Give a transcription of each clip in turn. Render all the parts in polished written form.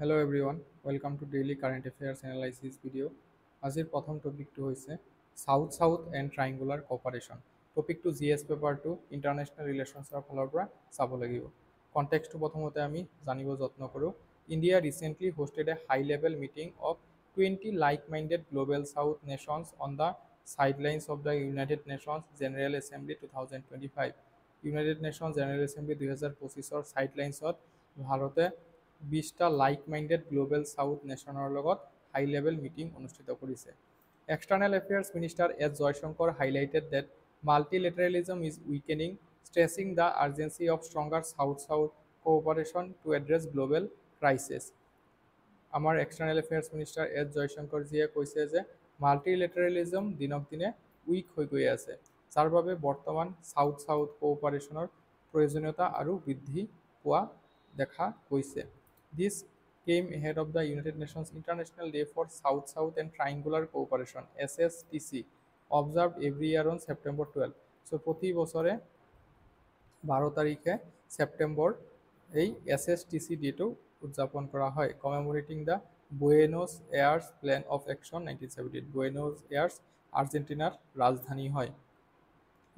Hello everyone, welcome to daily current affairs analysis video. আজিৰ প্ৰথম টপিকটো হৈছে south south and triangular cooperation. টপিকটো জিএছ পেপাৰটো ইণ্টাৰনেশ্যনেল ৰিলেশ্যনছৰ ফালৰ পৰা চাব লাগিব। কণ্টেক্সটো প্ৰথমতে আমি জানিব যত্ন কৰোঁ। India recently hosted a high level meeting of 20 like-minded global South nations on the sidelines of the United Nations General Assembly 2025। United Nations General Assembly 2025-ৰ চাইডলাইনছত ভাৰতে 20টা লাইক মাইণ্ডেড গ্লোবেল সাউথ নেশ্যনৰ লগত হাই লেভেল মিটিং অনুষ্ঠিত কৰিছে। External affairs minister S Jaishankar highlighted that multilateralism is weakening, stressing the urgency of stronger South-South cooperation to address global crisis। আমাৰ external affairs minister S জয়শংকৰজীয়ে কৈছে যে মাল্টিলেটাৰেলিজম দিনক দিনে week হৈ গৈ আছে, যাৰ বাবে বৰ্তমান সাউথ সাউথ কোঅপাৰেশ্যনৰ প্ৰয়োজনীয়তা আৰু বৃদ্ধি পোৱা দেখা গৈছে। This came ahead of the United Nations international day for south south and triangular cooperation SSTC observed every year on September 12। So' প্ৰতি বছৰে 12 তাৰিখে ছেপ্টেম্বৰ এই SSTC ডেটো উদযাপন কৰা হয়, commemorating the Buenos Aires plan of action 1978। Buenos Aires আৰ্জেণ্টিনাৰ ৰাজধানী হয়।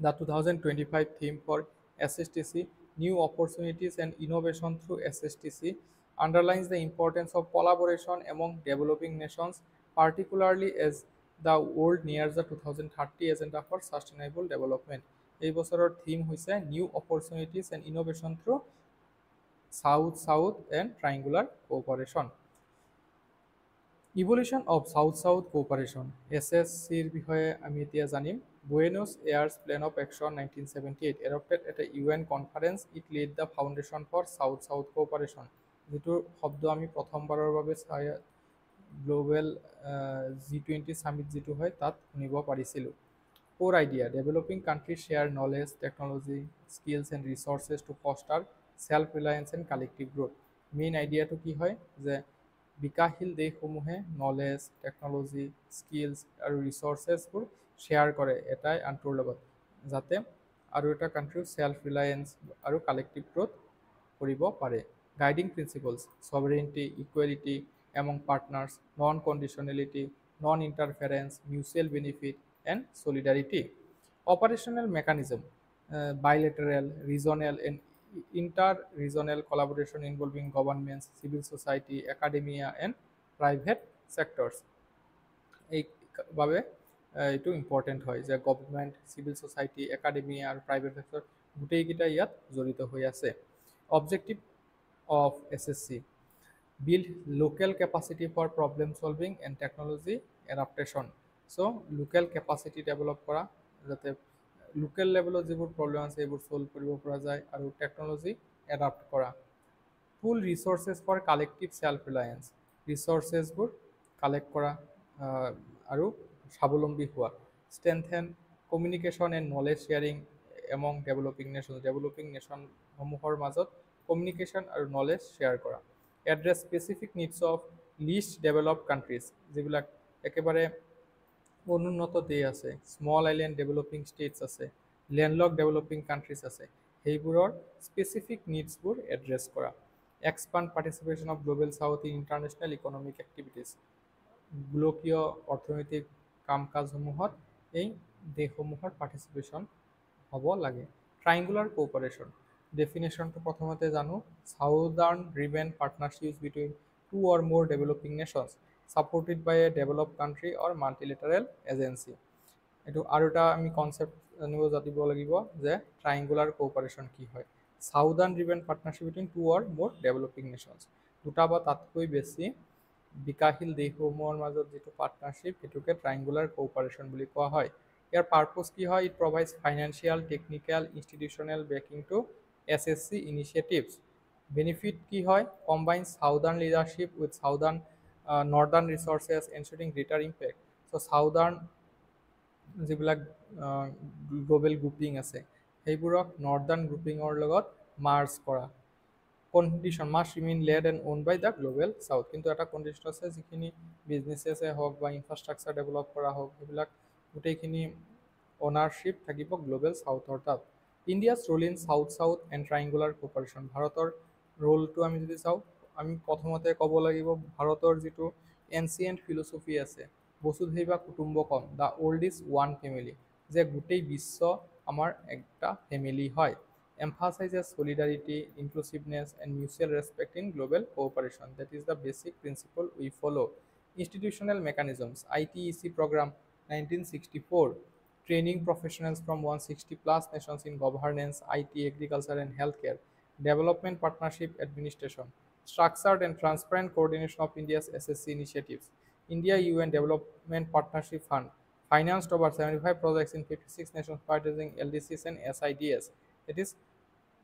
The 2025 theme for SSTC, New Opportunities and Innovation through SSTC, underlines the importance of collaboration among developing nations, particularly as the world nears the 2030 Agenda for Sustainable Development। এই বছৰৰ theme হৈছে new opportunities and innovation through south south and triangular cooperation. Evolution of south south cooperation SSCৰ বিষয়ে আমি এতিয়া জানিম। Buenos Aires plan of action 1978 adopted at a UN conference, it led the foundation for south south cooperation. যিটো শব্দ আমি প্ৰথমবাৰৰ বাবে গ্লোবেল G20 ছামিট যিটো হয় তাত শুনিব পাৰিছিলোঁ। Core idea: developing countries share knowledge, technology, skills and resources to foster self-reliance and collective growth। Main আইডিয়াটো কি হয় যে বিকাশশীল দেশসমূহে নলেজ, টেকন'লজি, স্কিলছ আৰু ৰিচৰ্চেছবোৰ শ্বেয়াৰ কৰে এটাই আনটোৰ লগত, যাতে আৰু এটা কাণ্ট্ৰিও ছেল্ফ ৰিলায়েঞ্চ আৰু কালেক্টিভ গ্ৰ'থ কৰিব পাৰে। Guiding principles: sovereignty, equality among partners, non conditionality, non interference, mutual benefit and solidarity। Operational mechanism: bilateral, regional and inter-regional collaboration involving governments, civil society, academia and private sectors। এইভাবে এইটো important হয় যে government, civil society, academia আৰু private sector গোটেইকেইটা ইয়াত জড়িত হৈ আছে। Objective of SSC: build local capacity for problem solving and technology adaptation। So' local capacity develop কৰা, যাতে লোকেল লেভেলত যিবোৰ প্ৰব্লেম আছে সেইবোৰ ছল্ভ কৰিব পৰা যায়, আৰু টেকন'লজি এডাপ্ট কৰা। Pool resources for collective self reliance: ৰিচৰ্চেছবোৰ কালেক্ট কৰা আৰু স্বাৱলম্বী হোৱা। Strengthen communication and knowledge sharing among developing nation: developing নেশ্যনসমূহৰ মাজত কমিউনিকেশ্যন আৰু নলেজ শ্বেয়াৰ কৰা। Address specific needs of least developed countries: যিবিলাক একেবাৰে অনুন্নত দেশ আছে, স্মল আইলেণ্ড ডেভেলপিং ষ্টেটছ আছে, লেণ্ডলক ডেভেলপিং কাণ্ট্ৰিজ আছে, সেইবোৰৰ স্পেচিফিক নিডছবোৰ এড্ৰেছ কৰা। Expand participation of global south in international economic activities: গোলকীয় অৰ্থনৈতিক কাম কাজসমূহত এই দেশসমূহৰ পাৰ্টিচিপেশ্যন হ'ব লাগে। ট্ৰাইংগুলাৰ কোঅপাৰেশ্যন ডেফিনেশ্যনটো প্ৰথমতে জানো। সাউদাৰ্ণ ড্ৰিভেন পাৰ্টনাৰশ্বিপছ বিটুইন টু অৰ মোৰ developing nations supported by a developed country or multilateral agency। এইটো আৰু এটা আমি কনচেপ্ট জানিব জানিব লাগিব যে ট্ৰাইংগুলাৰ কোঅপাৰেশ্যন কি হয়। সাউদাৰ্ণ ড্ৰিভেন পাৰ্টনাৰশ্বিপ বিটুইন টু অৰ মোৰ ডেভেলপিং নেশ্যনছ, দুটা বা তাতকৈ বেছি বিকাশশীল দেশসমূহৰ মাজত যিটো পাৰ্টনাৰশ্বিপ সেইটোকে ট্ৰাইংগুলাৰ কোঅপাৰেশ্যন বুলি কোৱা হয়। ইয়াৰ পাৰ্পছ কি হয়? It provides financial, technical, institutional backing to SSC initiatives. Benefit কি হয়? Combine southern leadership with southern northern resources ensuring greater impact. So' southern যিবিলাক গ্ল'বেল গ্ৰুপিং আছে সেইবোৰক নৰ্দাৰ্ণ গ্ৰুপিঙৰ লগত মাৰ্জ কৰা। Condition: must remain led and owned by the global south. কিন্তু এটা condition আছে, যিখিনি বিজনেছেছে হওক বা ইনফ্ৰাষ্ট্ৰাকচাৰ ডেভেলপ কৰা হওক, সেইবিলাক গোটেইখিনি অ'নাৰশ্বিপ থাকিব গ্ল'বেল সাউথৰ তাত। India's role in south south and triangular cooperation: ভাৰতৰ ৰোলটো আমি যদি চাওঁ, আমি প্ৰথমতে ক'ব লাগিব ভাৰতৰ যিটো এনচিয়েণ্ট ফিলচফি আছে বসুধৈৱা কুটুম্বকম the world is one family, যে গোটেই বিশ্ব আমাৰ একটা ফেমিলি হয়। emphasizes solidarity, inclusiveness, and mutual respect in global cooperation. That is the basic principle we follow. Institutional mechanisms, ITEC program 1964, training professionals from 160 plus nations in governance, IT, agriculture, and healthcare. Development Partnership Administration, structured and transparent coordination of India's SSC initiatives. India UN Development Partnership Fund, financed over 75 projects in 56 nations prioritizing LDCs and SIDS. It is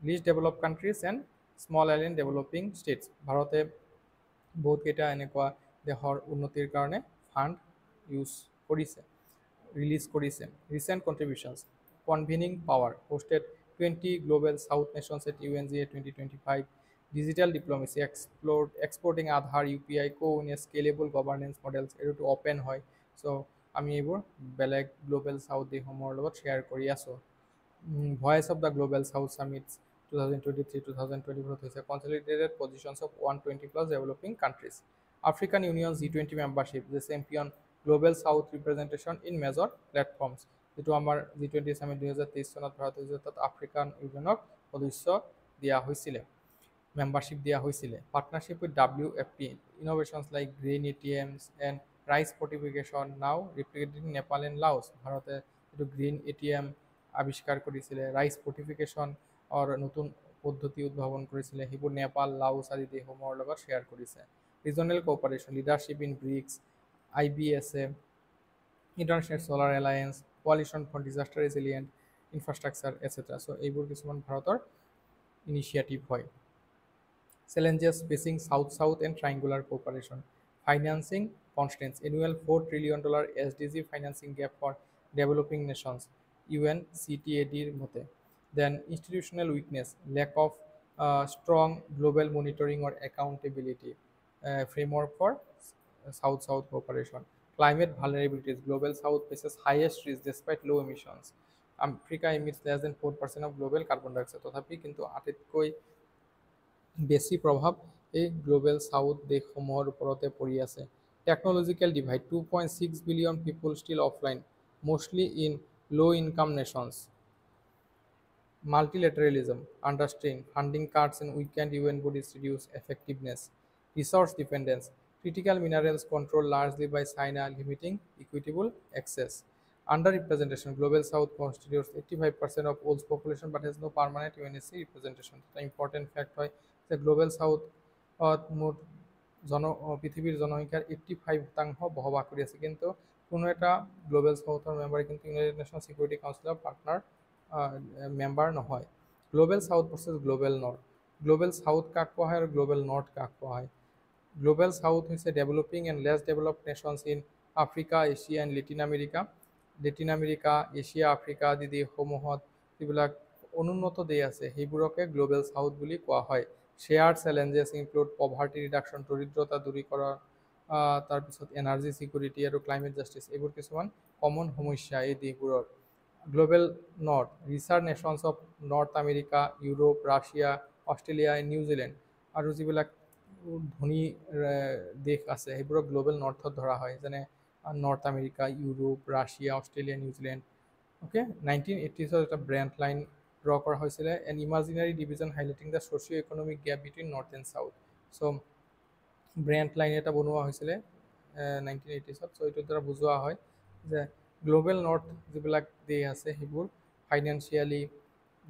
least developed countries and small island developing states. ভাৰতে বহুতকেইটা এনেকুৱা দেশৰ উন্নতিৰ কাৰণে fund use কৰিছে, release কৰিছে। Recent contributions, convening power, hosted 20 global south nations at UNGA 2025, digital diplomacy, exporting Aadhaar UPI, scalable governance models, এইটো open হয়। চ' আমি এইবোৰ বেলেগ গ্লোবেল চাউথ দেশসমূহৰ লগত শ্বেয়াৰ কৰি আছোঁ। Voice of the global south summits 2023-2024 হৈছে consolidated positions of 120 plus developing countries. African Union G20 membership, the champion global south representation in major platforms. যেটো আমাৰ G20 সামিট 2023 চনত ভাৰত হৈছে, তাত আফ্ৰিকান ইউনিয়নক সদস্য দিয়া হৈছিল, মেম্বাৰশ্বিপ দিয়া হৈছিল। Partnership with WFP, innovations like grain ATMs and rice fortification now replicated in Nepal and Laos. ভাৰতে এইটো গ্ৰীণ ATM আৱিষ্কাৰ কৰিছিলে, ৰাইচ ফৰ্টিফিকেশ্যন নতুন পদ্ধতি উদ্ভাৱন কৰিছিলে, সেইবোৰ নেপাল, লাওছ আদি দেশসমূহৰ লগত শ্বেয়াৰ কৰিছে। Regional cooperation, leadership in BRICS, IBSA, international solar alliance, coalition for disaster resilient infrastructure etcetera. So' এইবোৰ কিছুমান ভাৰতৰ ইনিচিয়েটিভ হয়। Challenges facing south and triangular cooperation, financing constraints, annual $4 trillion SDG financing gap for developing nations, UNCTAD মতে। Then institutional weakness, lack of strong global monitoring or accountability framework for South-South cooperation. Climate vulnerabilities, global South faces highest risk despite low emissions. Africa emits less than 4% of global carbon dioxide, তথাপি কিন্তু আটাইতকৈ বেছি প্ৰভাৱ এই global south দেশসমূহৰ ওপৰতে পৰি আছে। Technological divide, 2.6 billion people still offline, mostly in low income nations. Multilateralism, understrain, funding cuts and weakened UN bodies reduce effectiveness. Resource dependence, critical minerals controlled largely by China, limiting equitable access. Underrepresentation, global south constitutes 85% of world's population but has no permanent UNSC representation. The important fact হয় যে global south মুঠ পৃথিৱীৰ জনসংখ্যাৰ 85% বসবাস কৰি আছে, কিন্তু কোনো এটা গ্লোবেল সাউথৰ মেম্বাৰে কিন্তু ইউনাইটেড নেশ্যন ছিকিউৰিটি কাউন্সিলৰ পাৰ্টনাৰ মেম্বাৰ নহয়। Global south versus global north, global south কাক কোৱা হয় আৰু গ্লোবেল নৰ্থ কাক কোৱা হয়? গ্লোবেল সাউথ হৈছে developing and less developed nations in Africa, Asia and Latin America. Asia, Africa আদি দেশসমূহত যিবিলাক অনুন্নত দেশ আছে সেইবোৰকে গ্লোবেল সাউথ বুলি কোৱা হয়। Share challenges include poverty reduction, দৰিদ্ৰতা দূৰীকৰণ, তাৰপিছত এনাৰ্জি ছিকিউৰিটি আৰু ক্লাইমেট জাষ্টিছ, এইবোৰ কিছুমান কমন সমস্যা এই দেশবোৰৰ। Global north, research nations of north America, Europe, Russia, Australia, New Zealand আৰু যিবিলাক ধনী দেশ আছে সেইবোৰক গ্লোবেল নৰ্থত ধৰা হয়, যেনে North America, Europe, Russia, Australia, New Zealand. Okay, 1980s এটা ব্ৰেণ্ড লাইন ড্ৰ কৰা হৈছিলে, an imaginary division highlighting the socio' economic gap between north and south. So' Brandt line এটা বনোৱা হৈছিলে 1980s। চ' এইটোৰ দ্বাৰা বুজোৱা হয় যে গ্লোবেল নৰ্থ যিবিলাক দেশ আছে সেইবোৰ ফাইনেন্সিয়েলি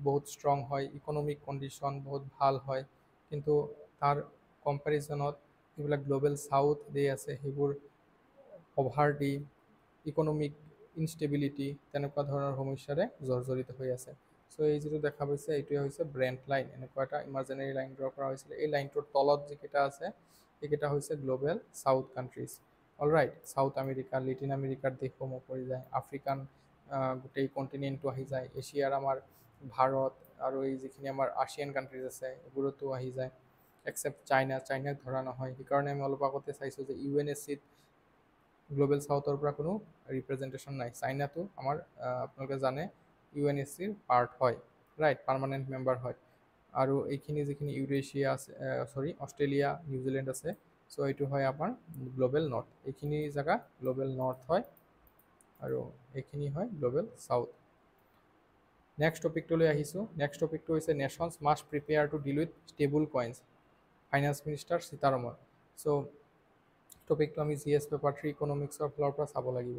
বহুত ষ্ট্ৰং হয়, ইকনমিক কণ্ডিশ্যন বহুত ভাল হয়, কিন্তু তাৰ কম্পেৰিজনত যিবিলাক গ্লোবেল চাউথ দেশ আছে সেইবোৰ পভাৰ্টি, ইকনমিক ইনষ্টেবিলিটি তেনেকুৱা ধৰণৰ সমস্যাৰে জৰ্জৰিত হৈ আছে। চ' এই যিটো দেখা পাইছে এইটোৱে হৈছে ব্ৰেণ্ড লাইন, এনেকুৱা এটা ইমাজিনাৰী লাইন ড্ৰ কৰা হৈছিলে। এই লাইনটোৰ তলত যিকেইটা আছে সেইকেইটা হৈছে global south countries. Alright, south America, Latin আমেৰিকাৰ দেশসমূহ পৰি যায়, আফ্ৰিকান গোটেই কণ্টিনেণ্টটো আহি যায়, এছিয়াৰ আমাৰ ভাৰত আৰু এই যিখিনি আমাৰ আছিয়ান কাণ্ট্ৰিজ আছে এইবোৰতো আহি যায়, এক্সেপ্ট চাইনাক ধৰা নহয়। সেইকাৰণে আমি অলপ আগতে চাইছোঁ যে UNSCত গ্লোবেল চাউথৰ পৰা কোনো ৰিপ্ৰেজেণ্টেশ্যন নাই। চাইনাটো আমাৰ আপোনালোকে জানে UNSCৰ পাৰ্ট হয়, ৰাইট, পাৰ্মানেণ্ট মেম্বাৰ হয়। আৰু এইখিনি যিখিনি ইউৰেছিয়া আছে অষ্ট্ৰেলিয়া নিউজিলেণ্ড আছে চ' এইটো হয় আমাৰ গ্ল'বেল নৰ্থ এইখিনি জেগা গ্ল'বেল নৰ্থ হয় আৰু এইখিনি হয় গ্ল'বেল চাউথ নেক্সট টপিকটোলৈ আহিছোঁ নেক্সট টপিকটো হৈছে nations must prepare to deal with stable coins finance minister Sitharaman so' টপিকটো আমি GS পেপাৰ 3 ইকনমিক্সৰ ফালৰ পৰা চাব লাগিব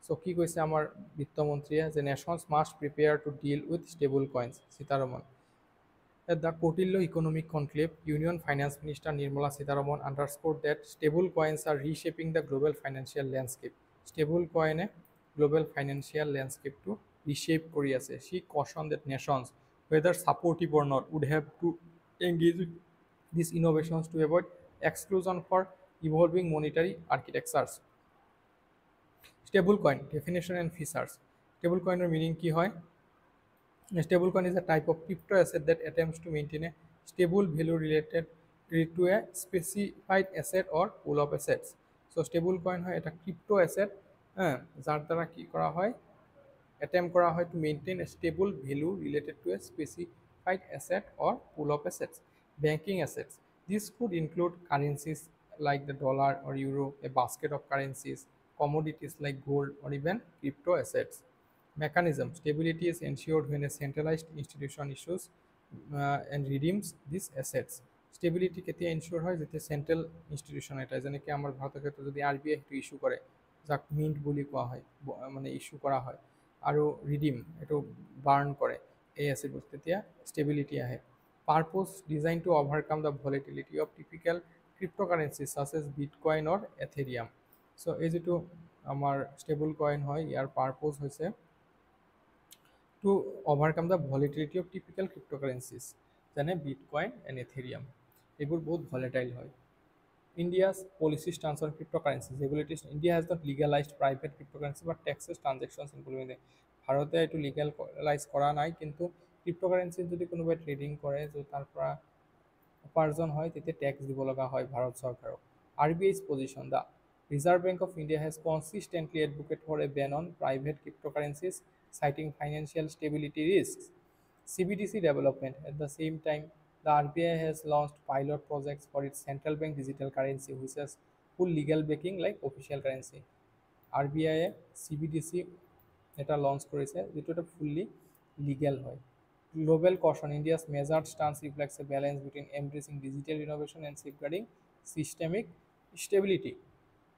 চ' কি কৈছে আমাৰ বিত্তমন্ত্ৰীয়ে যে nations must prepare to deal with stable coins Sitharaman At the Portillo Economic Conclave, Union Finance Minister Nirmala Sitharaman underscored that stable coins are reshaping the global financial landscape. Stable coin global financial landscape to reshape Korea. She cautioned that nations, whether supportive or not, would have to engage with these innovations to avoid exclusion for evolving monetary architectures. Stable coin definition and features. Stable coin meaning কি হয় A stablecoin is a type of crypto asset that attempts to maintain a stable value related to a specified asset or pool of assets. So stablecoin হয় এটা crypto asset যার দ্বারা কি করা হয় attempt করা হয় to maintain a stable value related to a specified asset or pool of assets. Banking assets. This could include currencies like the dollar or euro, a basket of currencies, commodities like gold, or even crypto assets. Mechanism. Stability is ensured when a centralized institution issues and redeems these assets. Stability কেতিয়া ensure হয় যেতিয়া central institution এটা যেনেকৈ আমাৰ ভাৰতৰ ক্ষেত্ৰত যদি RBI সেইটো ইস্যু কৰে যাক মিন্ট বুলি কোৱা হয় মানে ইস্যু কৰা হয় আৰু ৰিডিম এইটো বাৰ্ণ কৰে এই এছেটবোৰ তেতিয়া ষ্টেবিলিটি আহে purpose designed to overcome the volatility of typical cryptocurrencies such as bitcoin or Ethereum so' এই যিটো আমাৰ ষ্টেবল কইন হয় ইয়াৰ পাৰ্পজ হৈছে to overcome the volatility of typical cryptocurrencies যেনে বিটকইন এণ্ড এথেৰিয়াম এইবোৰ বহুত ভলেটাইল হয় India's policy stance on cryptocurrencies regulators India has not legalized private cryptocurrency but taxes transactions including ভাৰতে এইটো লিগেলাইজ কৰা নাই কিন্তু ক্ৰিপ্ট'কাৰেঞ্চিত যদি কোনোবাই ট্ৰেডিং কৰে যে তাৰ পৰা উপাৰ্জন হয় তেতিয়া টেক্স দিব লগা হয় ভাৰত চৰকাৰক RBI's position the Reserve Bank of India has consistently advocated for a ban on private cryptocurrencies citing financial stability risks CBDC development at the same time the RBI has launched pilot projects for its central bank digital currency which has full legal backing like official currency RBI CBDC এটা launch কৰিছে যেটো এটা fully legal হয় Global caution India's measured stance reflects a balance between embracing digital innovation and safeguarding systemic stability.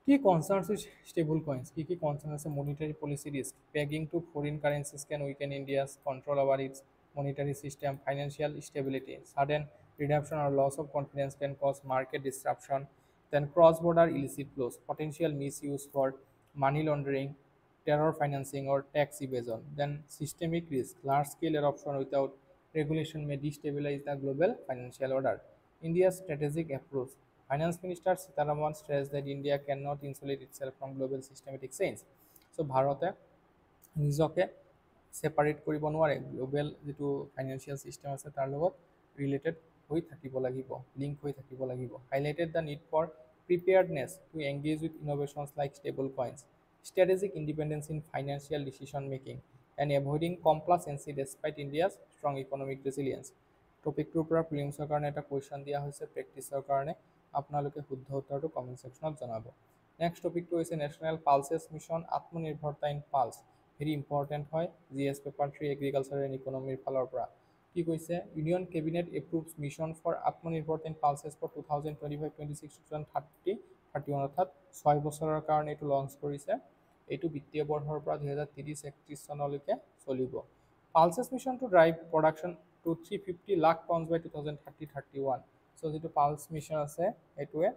Key concerns with stable coins. Key concerns আছে monetary policy risk. Pegging to foreign currencies can weaken India's control over its monetary system, financial stability. Sudden redemption or loss of confidence can cause market disruption. Then cross-border illicit flows, potential misuse for money laundering, terror financing or tax evasion. Then systemic risk, large-scale eruption without regulation may destabilize the global financial order. India's strategic approach. Finance Minister Sitharaman stressed that India cannot insulate itself from global systematic change. So ভাৰতে নিজকে separate কৰিব নোৱাৰে global যিটো financial system আছে তাৰ লগত related হৈ থাকিব লাগিব লিংক হৈ থাকিব লাগিব highlighted the need for preparedness to engage with innovations like stable coins strategic independence in financial decision making and avoiding complacency despite India's strong economic resilience. টপিকটোৰ পৰা প্ৰিলিমছৰ কাৰণে এটা কুৱেশ্যন দিয়া হৈছে প্ৰেক্টিছৰ কাৰণে আপোনালোকে শুদ্ধ উত্তৰটো কমেণ্ট ছেকশ্যনত জনাব নেক্সট টপিকটো হৈছে national pulses mission Aatmanirbharta in pulses very important হয় GS পেপাৰ 3 এগ্ৰিকালচাৰ এণ্ড ইকনমিৰ ফালৰ পৰা কি কৈছে union cabinet approves mission for Aatmanirbharta in pulses for 2025-26 অৰ্থাৎ 6 বছৰৰ কাৰণে এইটো লঞ্চ কৰিছে এইটো বিত্তীয় বৰ্ষৰ পৰা 2030-31 চনলৈকে চলিব pulses mission to drive production to 350 lakh tonnes by 2030-31 so' যিটো পালছ মিছন আছে এইটোৱে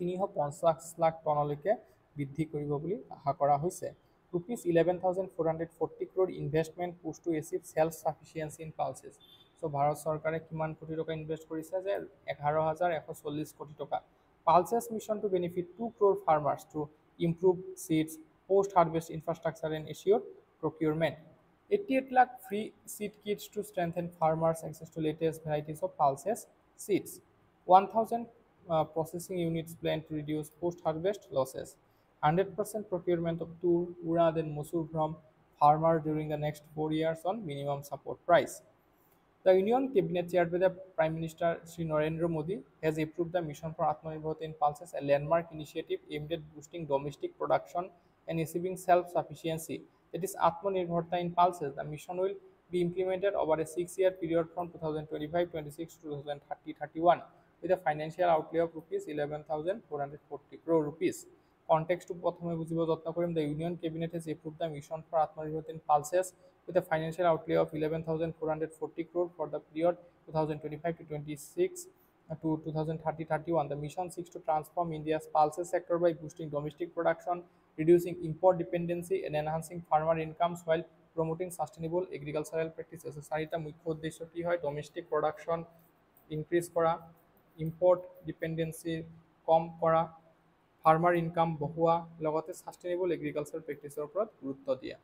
350 লাখ টনলৈকে বৃদ্ধি কৰিব বুলি আশা কৰা হৈছে rupees 11,440 crore investment push to achieve self-sufficiency in pulses. So, Bharat চৰকাৰে কিমান কোটি টকা ইনভেষ্ট কৰিছে যে 11,140 কোটি টকা pulses mission to benefit 2 crore farmers to improve seeds, post-harvest infrastructure and assure procurement. 88 lakh free seed kits to strengthen farmers' access to latest varieties of pulses seeds. 1,000 processing units planned to reduce post-harvest losses. 100% procurement of tur, urad and musur from farmer during the next 4 years on minimum support price. The Union Cabinet, chaired by the Prime Minister Sri Narendra Modi, has approved the Mission for Atmanirbharta in Pulses, a landmark initiative aimed at boosting domestic production and achieving self-sufficiency. That is Atmanirbharta in Pulses. The mission will be implemented over a 6-year period from 2025-26 to 2030-31 with a financial outlay of rupees 11,440 crore rupees. Context to প্রথমে বুঝিব যত্ন করিম the Union Cabinet has approved the mission for Atmanirbhar in Pulses with a financial outlay of 11,440 crore for the period 2025 to 26 to 2030-31. The mission seeks to transform India's pulses sector by boosting domestic production, reducing import dependency, and enhancing farmer incomes while promoting sustainable agricultural practices. So, চাৰিটা মুখ্য উদ্দেশ্য কি হয় domestic production increase কৰা, import dependency কম কৰা, farmer income বঢ়োৱা, লগতে সাষ্টেইনেবল agriculture প্ৰেক্টিছৰ ওপৰত গুৰুত্ব দিয়া।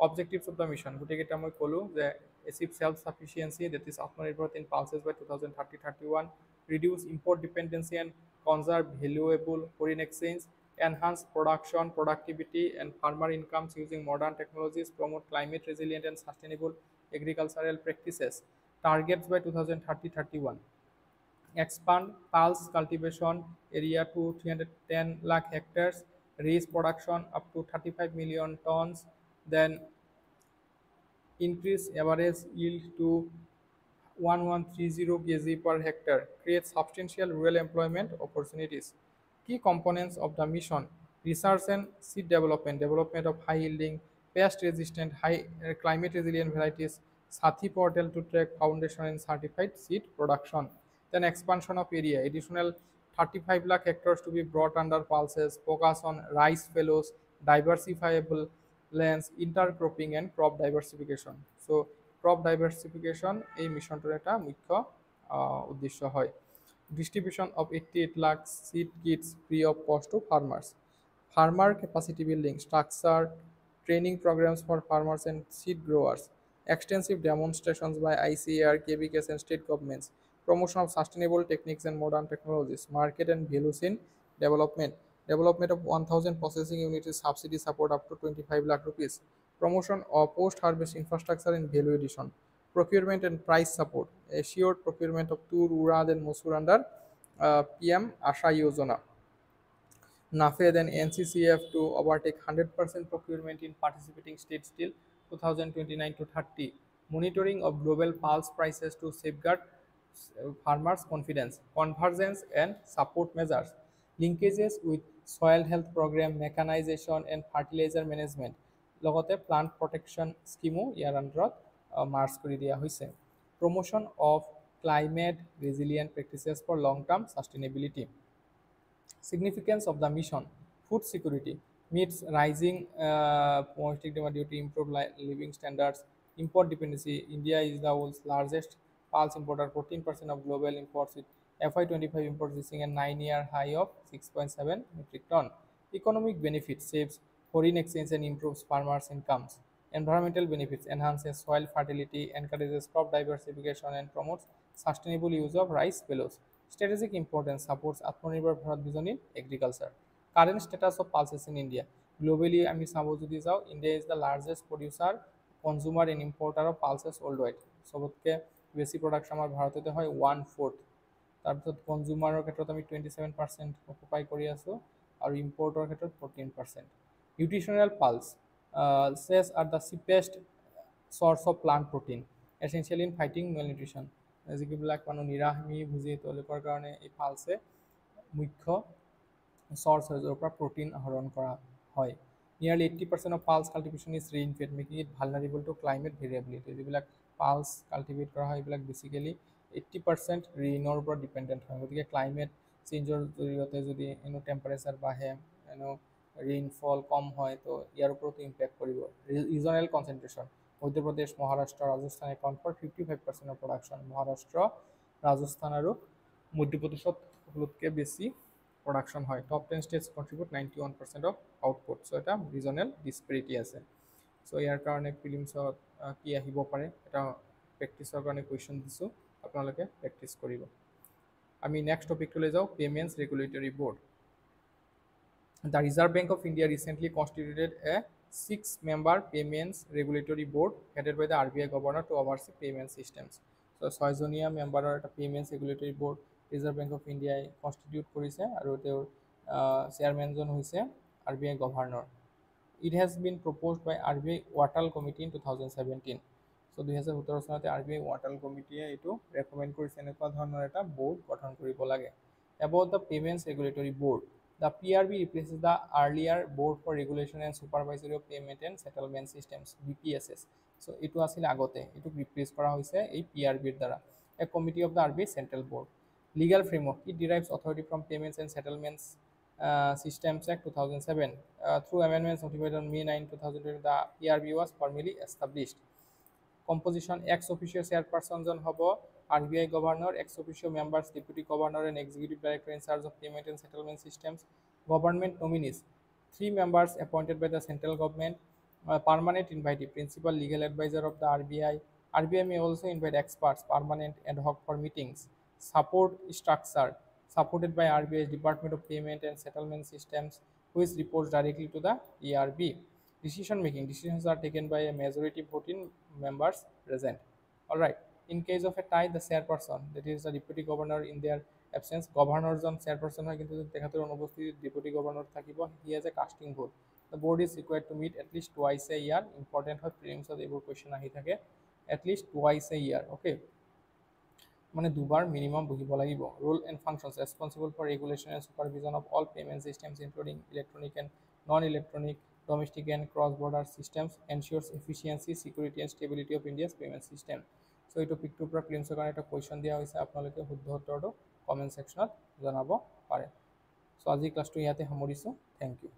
Objectives of the mission গোটেইকেইটা মই ক'লোঁ যে achieve self-sufficiency, that is Atmanirbhar in pulses by 2030-31, reduce import dependency and conserve valuable foreign exchange, enhance production, productivity, and farmer incomes using modern technologies, promote climate resilient and sustainable agricultural practices. Targets by 2030-31. Expand pulse cultivation area to 310 lakh hectares, raise production up to 35 million tons, then increase average yield to 1130 kg per hectare, create substantial rural employment opportunities. Key components of the mission: research and seed development, development of high yielding, pest resistant, high climate resilient varieties, Sathi portal to track foundation and certified seed production. Then expansion of area, additional 35 lakh hectares to be brought under pulses, focus on rice fallows, diversifiable lands, intercropping and crop diversification. So crop diversification এই মিশনটোৰ এটা মুখ্য উদ্দেশ্য হয়। Distribution of 88 lakh seed kits free of cost to farmers. Farmer capacity building, structure, training programs for farmers and seed growers, extensive demonstrations by ICAR, KVKs and state governments, promotion of sustainable techniques and modern technologies, market and value chain development, development of 1,000 processing units subsidy support up to 25 lakh rupees, promotion of post-harvest infrastructure and value addition, procurement and price support, assured procurement of tur, urad and Mosur under PM Asha Yojana. NAFED and NCCF to overtake 100% procurement in participating states till 2029 to 30. Monitoring of global pulse prices to safeguard farmers' confidence. Convergence and support measures. Linkages with soil health program, mechanization and fertilizer management. লগতে plant protection scheme ইয়াৰ আণ্ডাৰত March কৰি দিয়া হৈছে। Promotion of climate resilient practices for long-term sustainability. Significance of the mission: food security, meets rising domestic demand due to improved living standards. Import dependency: India is the world's largest pulse importer, 14% of global imports, with FY25 imports reaching a 9-year high of 6.7 metric ton. Economic benefits: saves foreign exchange and improves farmers' incomes. Environmental benefits: enhances soil fertility, encourages crop diversification, and promotes sustainable use of rice fallows. Strategic importance: supports Atmanirbhar Bharat vision in agriculture. Current status of pulses in India. Globally, আমি চাব যদি যাওঁ, India is the largest producer, consumer and importer of pulses worldwide. সবতকে বেছি production আমাৰ ভাৰততে হয় 1/4। তাৰপিছত কনজিউমাৰৰ ক্ষেত্ৰত আমি 27% অকুপাই কৰি আছোঁ আৰু ইম্পৰ্টৰ ক্ষেত্ৰত 14%। Nutritional pulse says are the cheapest source of plant protein, essential in fighting malnutrition. যিবিলাক মানুহ নিৰামিষ ভোজী তেওঁলোকৰ কাৰণে এই পালছে মুখ্য source হয় য'ৰ পৰা প্ৰটিন আহৰণ কৰা হয়। Nearly 80% of pulse cultivation is rain-fed, making it vulnerable to climate variability. যিবিলাক পালছ কাল্টিভেট কৰা হয় এইবিলাক বেচিকেলি 80% ৰেইনৰ ওপৰত ডিপেণ্ডেণ্ট হয়। গতিকে ক্লাইমেট চেঞ্জৰ জৰিয়তে যদি টেম্পাৰেচাৰ বাঢ়ে, ৰেইনফল কম হয়, তো ইয়াৰ ওপৰতো ইম্পেক্ট কৰিব। Regional concentration: Madhya Pradesh, Maharashtra, Rajasthan account for 55% of production. Maharashtra, Rajasthan আৰু মধ্যপ্ৰদেশত সকলোতকৈ বেছি প্ৰডাকশ্যন হয়। Top 10 states contribute 91% of output. So' এটা ৰিজনেল ডিছপেৰিটি আছে। চ' ইয়াৰ কাৰণে ফিলিমছত কি আহিব পাৰে এটা প্ৰেক্টিছৰ কাৰণে কুৱেশ্যন দিছোঁ, আপোনালোকে প্ৰেক্টিছ কৰিব। আমি নেক্সট টপিকটোলৈ যাওঁ, payments regulatory board. The Reserve Bank of India recently constituted a 6-member payments regulatory board headed by the RBI governor to oversee payment systems. ছয়জনীয়া মেম্বাৰৰ এটা payments regulatory board reserve bank of ইণ্ডিয়াই constitute কৰিছে আৰু তেওঁৰ চেয়াৰমেনজন হৈছে RBI governor. It has been proposed by RBI Watal Committee in 2017. So 2017 চনতে RBI Watal Committee এইটো recommend কৰিছে এনেকুৱা ধৰণৰ এটা বৰ্ড গঠন কৰিব লাগে। About the Payments Regulatory Board, the PRB replaces the earlier Board for Regulation and Supervisory of Payment and Settlement Systems BPSS. So এইটো আছিল আগতে, এইটো ৰিপ্লেচ কৰা হৈছে এই PRBৰ দ্বাৰা। A committee of the RBI Central Board. Legal framework, it derives authority from Payments and Settlements Systems Act 2007. Through amendments notified on May 9, 2020, the PRB was formally established. Composition, ex officio chairperson জন হ'ব RBI governor, ex officio members deputy governor and executive director in charge of payment and settlement systems. Government nominees, 3 members appointed by the central government, permanent invitee, principal legal advisor of the RBI. RBI may also invite experts, permanent ad hoc for meetings. Support structure, supported by RBI's Department of Payment and Settlement Systems, which reports directly to the PRB. Decision making, decisions are taken by a majority voting members present. All right, in case of a tie, the chairperson, that is the deputy governor in their absence, governor John chairperson হয় কিন্তু তেখেতৰ অনুপস্থিতিত deputy governor থাকিব, he has a casting vote. The board is required to meet at least twice a year. Important হয় প্ৰিলিমছত এইবোৰ question আহি থাকে, at least twice a year. Okay, মানে দুবাৰ মিনিমাম বহিব লাগিব। Role and functions, responsible for regulation and supervision of all payment systems including electronic and non-electronic, domestic and cross-border systems, ensures efficiency, security and stability of India's payment system. So এই টপিকটোৰ পৰা প্ৰিলিমছৰ কাৰণে এটা question দিয়া হৈছে, আপোনালোকে শুদ্ধ উত্তৰটো comment ছেকশ্যনত জনাব পাৰে। চ' আজি ক্লাছটো ইয়াতে সামৰিছোঁ। Thank U.